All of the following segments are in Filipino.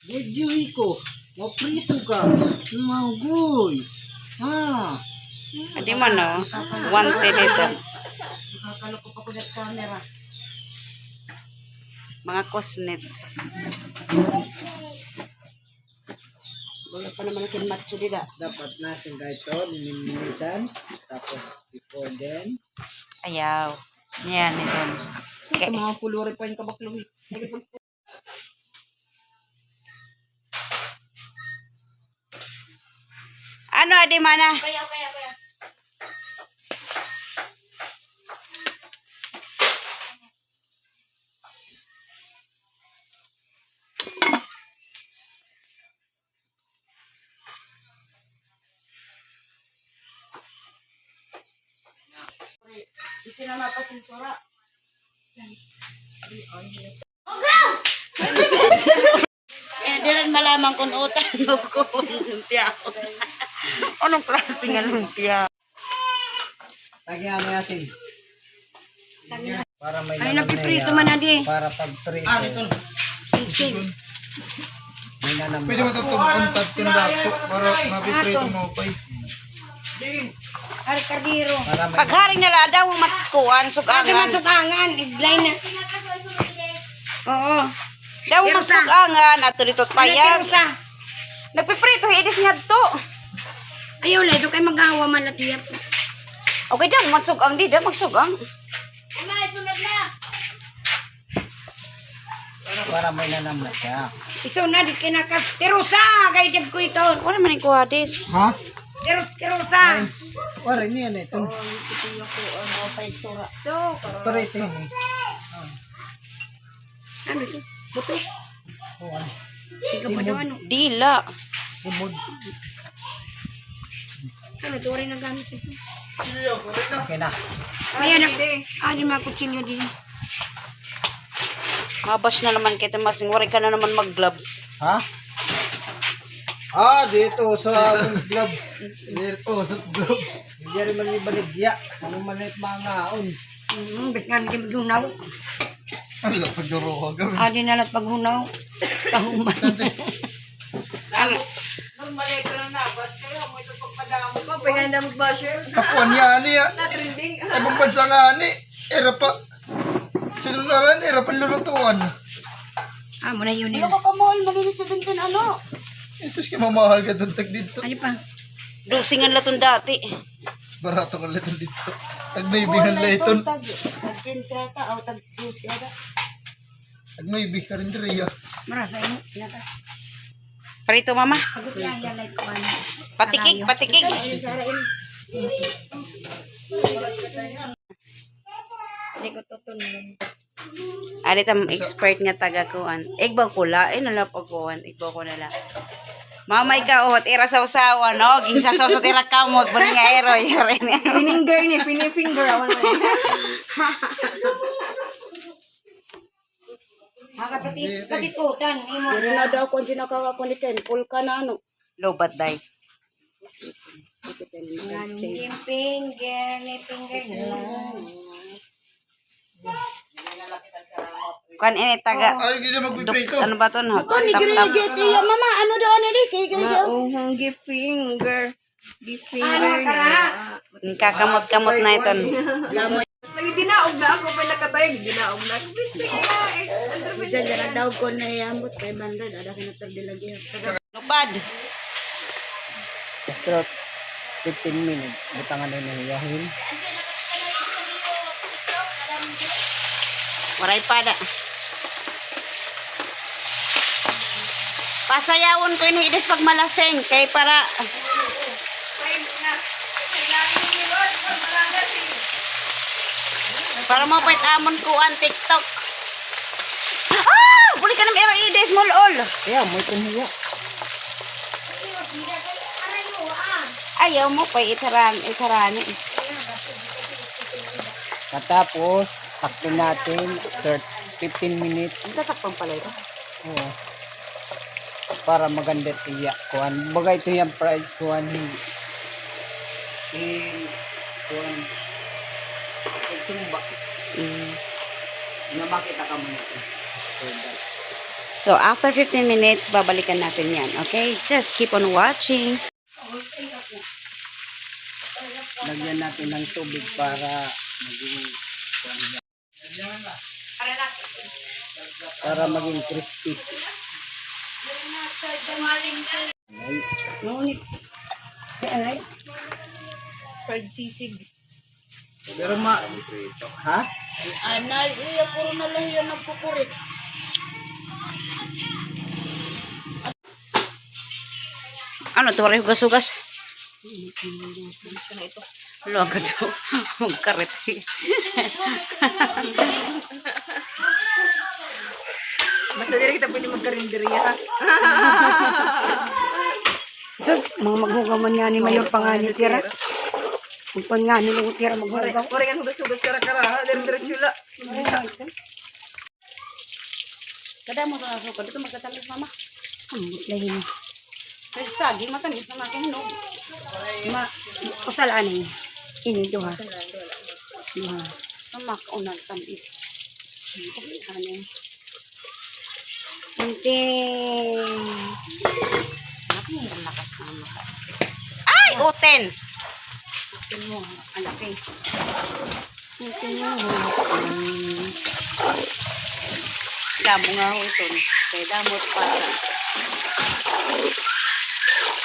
Medyo ko. Mapriso ka. Magoy. Ha. Hindi mo no. Wanted ito. Nakakaloko pa ko sa camera. Mga kusnet. Wala pa naman kinmatcho dila. Dapat natin ito, minimisan. Tapos before then. Ayaw. Yan, ito. Ito mga pulore pa yung kabaklo. Ano, adi mana? Kaya. Gusto na mapating sura. Eh, di rin malaman kung utang o kung lumpia ako. Anong klase nga lumpia? Lagyan mo yasin. Para may Ay, laman napiprito na man yan. na di. Para pag prito. Sisig. May nanam. Pwede mo ito untad ko na dapo para mapiprito mo pa Arkadiro. Para may Pagharing nala daw magkuhan, sugangan. Naman sugangan, iglay na. Oo. Daw magsugangan ato dito payag. Sa. Nagpiprito edis ngadto. Ayaw lang, ito kay mag-awa man at iyap. Okay daw magsugang di daw magsugang. para may nanam na siya. Iso na, di kinakas. Terusa, kay dag ko ito. Wala man yung kuhadis. Ha? Terusa. Wala niya na ito. Ito. Prito. Ano ito? Buto. Ikaw pa daw ano? Dila. Sumod. Ano ito rin nagamit ito? Okay na. Ayan na. Di mga kutsilyo din. Mabash na naman kita masing. Wari ka na naman mag-gloves. Ha? Dito sa gloves. Dito sa gloves. Hindi rin man ibaligya. Ano man ito mga ngaon. Bes nga hindi maghunaw. Ala, pagduruho gawin. Di nalat paghunaw. Kahuman. Ano? Normal ito na nabas. Kaya mo ito pagpadamo. Paganda mag-basher. Kapuan niya ani ya. Na-trending. Abang bansa nga ani. Era pa. Sinunaran, era pa lulutuan. Muna yun Ano yun. ka kamahal? Malinis sa din ano? Isus ka mamahal ka doon tag dito. Ano pa? Dusingan laton dati. Barato ka lang dito. Tag-naibingan lang ito. Tag-15 ka o tag-12 ka. Tag-naibig ka rin diri ya. Marasa yun. Pinakas. Parito mama. Pagod yan yan like kuhan. Patikik, patikik. Hindi ko tutunan. Ari tam expert nga taga kuan. Igbaw ko la, nala pagkuan, igbaw ko nala. Mama ikaw ira saw-sawa no, ging sasaw sa tira kamot bani nga ero yore ni. Pininger ni, pinifinger awan mo. Katitutan imo. Dili na daw ko di nakakapalitin, pulka na ano. Lobat day. Ni finger na. Kuan ini taga Ay, hindi na magpiprito. ano ba to no? Ni Tap-tap. mama ano daw ni kay finger. Ano tara? Kakamot-kamot na ito. Lagi dinaog na ako pala katay dinaog na. Bistig na eh. Diyan daw ko na yambot kay banda ada kinatag dilagi. Lupad. After 15 minutes, butangan na nahiyahin. Waray pada. Pasayawon ko ini ides pag malaseng kay para mapait amon ko ang TikTok. Buli ka ng ero ides mo lol. Kaya, mo ito hiya. Ayaw mo pa itarani. Katapos, takto natin 15 minutes. Ang tatakpang pala ito. Oo. Para maganda tiya. Kuan, bagay ito yung fried kuan. Kuan. Sumba. Na makita ka mo nito. So, after 15 minutes, babalikan natin yan. Okay? Just keep on watching. Lagyan natin ng tubig para maging crispy. Ngunit. Ay, fried sisig. Pero ha? Anay, iya, puro na lang yan nagkukurit. Ano, tuwari hugas-hugas? Lo, agad daw. Huwag karit. Basta dira kita pwede magkarinderiya. Sus, mga maghugaman nga ni Mayor Pangani tira. Kung pangani lang tira maghugaw. Pare kan hugas-hugas kara-kara, dira chula. Bisa. Kada mo ito nasuka. Dito magtatamis, mama. Ambot lahin. Kasi saging, matamis na natin, no? Pasalaan eh. Ini duha. Duha. Samak o nagtamis. Ano? Kunting. Natin yung lakas na maka. Ay! Uten! Uten mo, anak eh. Kunting mo. Damo nga ho ito. Kaya damot para.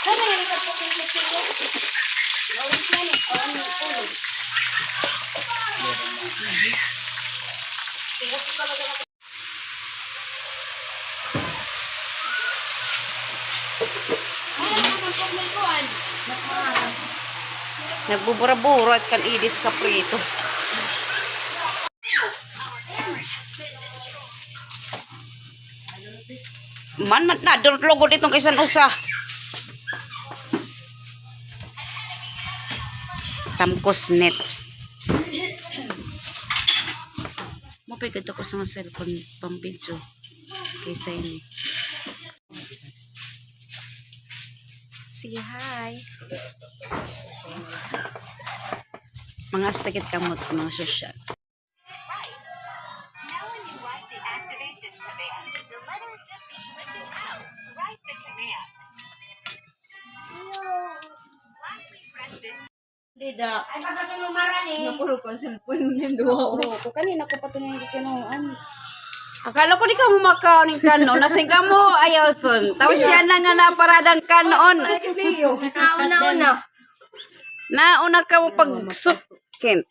Sana yung kapatid siya? Lawis yan eh. O ano yung pulo? Nagbubura-bura at kan idis ka prito. Man na durlogod itong kaysan usa. Tamkos net. Mapigad ako sa mga cellphone pang-video kaysa ini. Sige, hi. Mga astakit kamot, mga sosyal. Now when you write the activation command, the letter should be glitching out. Write the command. Lastly, press this. Dida. Ay, basta tulumaran eh. Napuro ko cellphone niyan duha. Ko kanina ko pa ito na hindi kinuhaan. Akala ko di ka mo makaon ng kanon. Nasing ka mo, ayaw ton. Tapos siya na nga naparadang kanon. Nauna. Nauna ka mo pag-sukint.